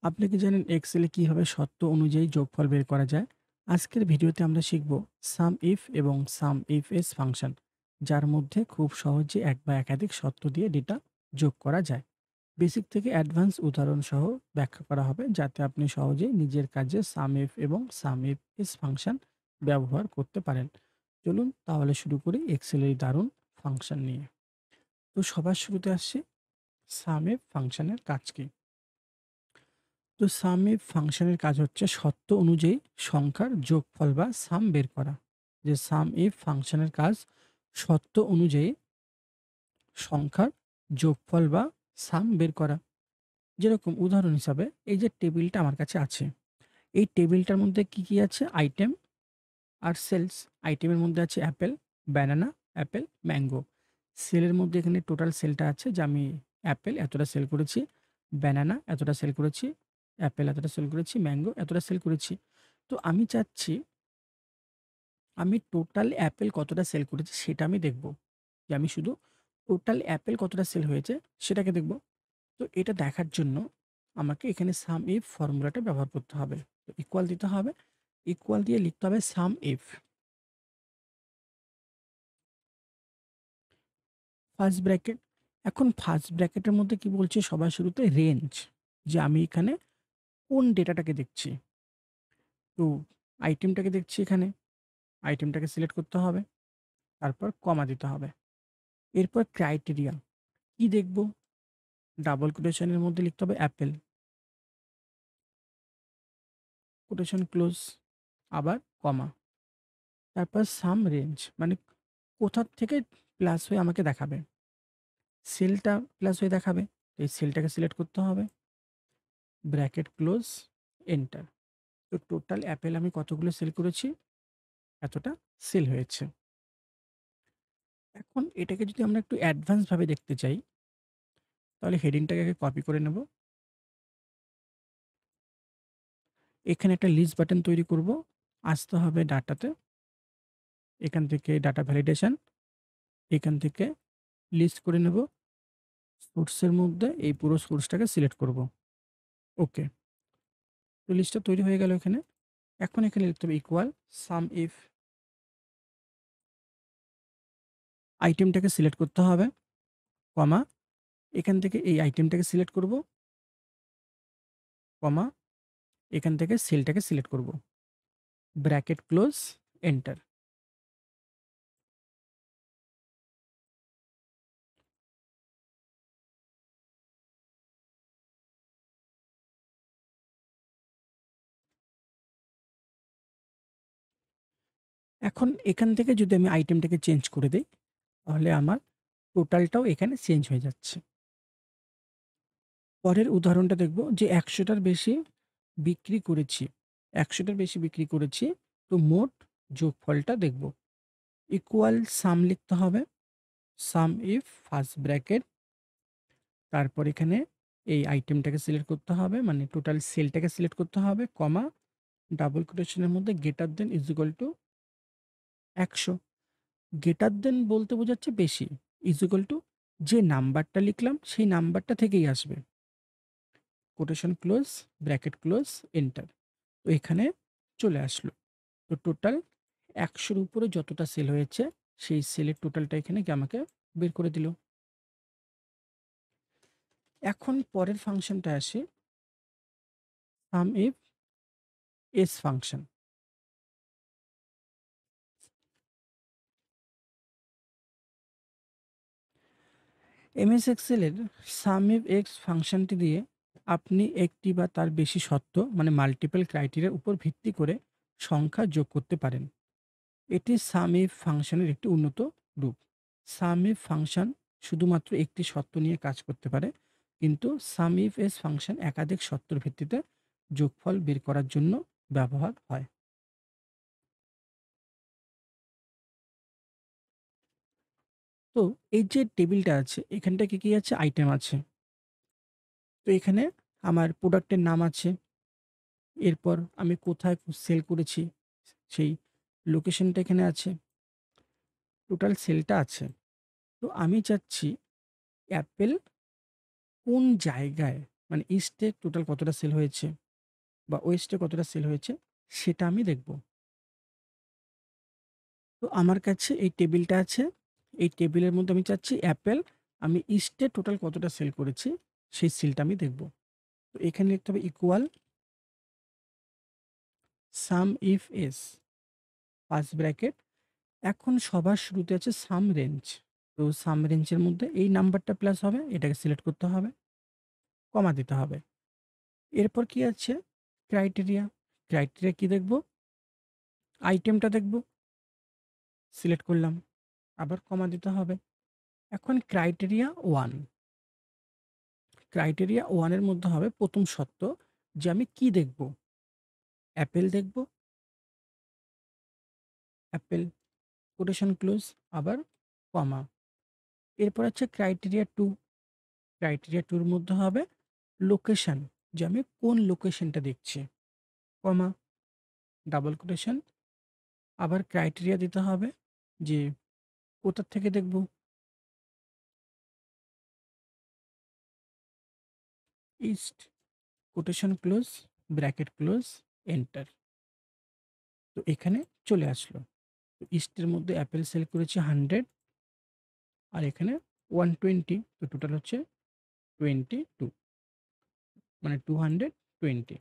আপনি কি জানেন এক্সেলে কিভাবে সত্য অনুযায়ী যোগফল বের করা যায়? আজকের ভিডিওতে আমরা শিখব সাম ইফ এবং সাম ইফ এস ফাংশন, যার মধ্যে খুব সহজে এক বা একাধিক সত্য দিয়ে ডেটা যোগ করা যায়। বেসিক থেকে অ্যাডভান্স উদাহরণ সহ ব্যাখ্যা করা হবে, যাতে আপনি সহজেই নিজের কাজে সাম ইফ এবং সাম ইফ এস ফাংশন ব্যবহার করতে পারেন। চলুন তাহলে শুরু করি এক্সেলের এই দারুণ ফাংশন নিয়ে। তো সবার শুরুতে আসছে সাম ইফ ফাংশনের কাজ কি। তো সাম ইফ ফাংশনের কাজ হচ্ছে সত্য অনুযায়ী সংখ্যার যোগফল বা সাম বের করা। যে সাম ইফ ফাংশনের কাজ সত্য অনুযায়ী সংখ্যার যোগফল বা সাম বের করা। যেরকম উদাহরণ হিসাবে এই যে টেবিলটা আমার কাছে আছে, এই টেবিলটার মধ্যে কি কি আছে? আইটেম আর সেলস। আইটেমের মধ্যে আছে অ্যাপেল, ব্যানানা, অ্যাপেল, ম্যাঙ্গো। সেলের মধ্যে এখানে টোটাল সেলটা আছে, যে আমি অ্যাপেল এতটা সেল করেছি, ব্যানানা এতটা সেল করেছি, অ্যাপেল এতটা সেল করেছি, ম্যাঙ্গো এতটা সেল করেছি। তো আমি চাচ্ছি আমি টোটাল অ্যাপেল কতটা সেল করেছি সেটা আমি দেখব। যে আমি শুধু টোটাল অ্যাপেল কতটা সেল হয়েছে সেটাকে দেখব। তো এটা দেখার জন্য আমাকে এখানে সাম ইফ ফর্মুলাটা ব্যবহার করতে হবে। তো ইকুয়াল দিতে হবে। ইকুয়াল দিয়ে লিখতে হবে সাম ইফ। First bracket. এখন ফার্স্ট ব্র্যাকেটের মধ্যে কি বলছে? সবার শুরুতে রেঞ্জ, যে আমি এখানে কোন ডেটাটাকে দেখছি। তো আইটেমটাকে দেখছি এখানে, আইটেমটাকে সিলেক্ট করতে হবে, তারপর কমা দিতে হবে। এরপর ক্রাইটেরিয়া কি দেখব? ডাবল কোটেশনের মধ্যে লিখতে হবে অ্যাপেল, কোটেশন ক্লোজ, আবার কমা। তারপর সাম রেঞ্জ, মানে কোথার থেকে প্লাস হয়ে আমাকে দেখাবে। সেলটা প্লাস হয়ে দেখাবে, এই সেলটাকে সিলেক্ট করতে হবে, ব্র্যাকেট ক্লোজ, এন্টার। তো টোটাল অ্যাপেল আমি কতগুলো সেল করেছি? এতটা সেল হয়েছে। এখন এটাকে যদি আমরা একটু অ্যাডভান্স ভাবে দেখতে চাই, তাহলে হেডিংটাকে আগে কপি করে নেব। এখানে একটা লিস্ট বাটন তৈরি করব। আসতে হবে ডাটাতে, এখান থেকে ডাটা ভ্যালিডেশন, এখান থেকে লিস্ট করে নেব। সোর্সের মধ্যে এই পুরো সোর্সটাকে সিলেক্ট করব। ওকে, তো লিস্টটা তৈরি হয়ে গেল এখানে। এখন এখানে লিখতে হবে ইকুয়াল সাম ইফ। আইটেমটাকে সিলেক্ট করতে হবে, কমা, এখান থেকে এই আইটেমটাকে সিলেক্ট করব, কমা, এখান থেকে সেলটাকে সিলেক্ট করব, ব্র্যাকেট ক্লোজ, এন্টার। এখন এখান থেকে যদি আমি আইটেমটাকে চেঞ্জ করে দেই, তাহলে আমার টোটালটাও এখানে চেঞ্জ হয়ে যাচ্ছে। পরের উদাহরণটা দেখব, যে ১০০টার বেশি বিক্রি করেছি, ১০০টার বেশি বিক্রি করেছি। তো মোট যোগফলটা দেখব। ইকুয়াল সাম লিখতে হবে, সাম ইফ ফার্স্ট ব্র্যাকেট, তারপর এখানে এই আইটেমটাকে সিলেক্ট করতে হবে, মানে টোটাল সেলটাকে সিলেক্ট করতে হবে, কমা, ডাবল কোটেশনের মধ্যে greater than is equal to ১০০। Greater than বলতে বোঝাচ্ছে বেশি, ইজ ইকুয়াল টু যে নাম্বারটা লিখলাম সেই নাম্বারটা থেকেই আসবে, quotation close, bracket close, enter. তো এখানে চলে আসলো। তো টোটাল ১০০-র উপরে যতটা সেল হয়েছে সেই সেলের টোটালটা এখানে কি আমাকে বের করে দিল। এখন পরের ফাংশনটা আসে, sum if S function. MS এক্সেলের সাম ইফ এক্স ফাংশনটি দিয়ে আপনি একটি বা তার বেশি সত্য, মানে মাল্টিপল ক্রাইটেরিয়ার উপর ভিত্তি করে সংখ্যা যোগ করতে পারেন। এটি সাম ইফ ফাংশনের একটি উন্নত রূপ। সাম ইফ ফাংশন শুধুমাত্র একটি সত্য নিয়ে কাজ করতে পারে, কিন্তু সাম ইফ এস ফাংশন একাধিক সত্যের ভিত্তিতে যোগফল বের করার জন্য ব্যবহার হয়। তো এই যে টেবিলটা আছে, এখানটা কি কি আছে? আইটেম আছে। তো এখানে আমার প্রোডাক্টের নাম আছে, এরপর আমি কোথায় সেল করেছি সেই লোকেশনটা এখানে আছে, টোটাল সেলটা আছে। তো আমি চাচ্ছি অ্যাপেল কোন জায়গায় মানে ইস্টে টোটাল কতটা সেল হয়েছে বা ওয়েস্টে কতটা সেল হয়েছে সেটা আমি দেখব। তো আমার কাছে এই টেবিলটা আছে। এই টেবিলের মধ্যে আমি চাচ্ছি অ্যাপেল আমি ইস্টে টোটাল কতটা সেল করেছি সেই সেলটা আমি দেখব। তো এখানে লিখতে হবে ইকুয়াল সাম ইফ এস পাঁচ ব্র্যাকেট। এখন সবার শুরুতে আছে সাম রেঞ্জ। তো সাম রেঞ্জের মধ্যে এই নাম্বারটা প্লাস হবে, এটাকে সিলেক্ট করতে হবে, কমা দিতে হবে। এরপর কি আছে ক্রাইটেরিয়া। ক্রাইটেরিয়া কি দেখব? আইটেমটা দেখব, সিলেক্ট করলাম, আবার কমা দিতে হবে। এখন ক্রাইটেরিয়া ওয়ান। ক্রাইটেরিয়া ওয়ানের মধ্যে হবে প্রথম শর্ত যে আমি কি দেখব? অ্যাপেল দেখব, অ্যাপেল কোটেশন ক্লোজ, আবার কমা। এরপর আছে ক্রাইটেরিয়া টু। ক্রাইটেরিয়া টুর মধ্যে হবে লোকেশন, যে আমি কোন লোকেশনটা দেখছি, কমা, ডাবল কোটেশন। আবার ক্রাইটেরিয়া দিতে হবে যে কোথা থেকে দেখব, east quotation close, bracket close, enter. তো এখানে চলে আসলো। তো ইস্টের মধ্যে অ্যাপেল সেল করেছি 100 আর এখানে 120, তো টোটাল হচ্ছে 22, মানে 220।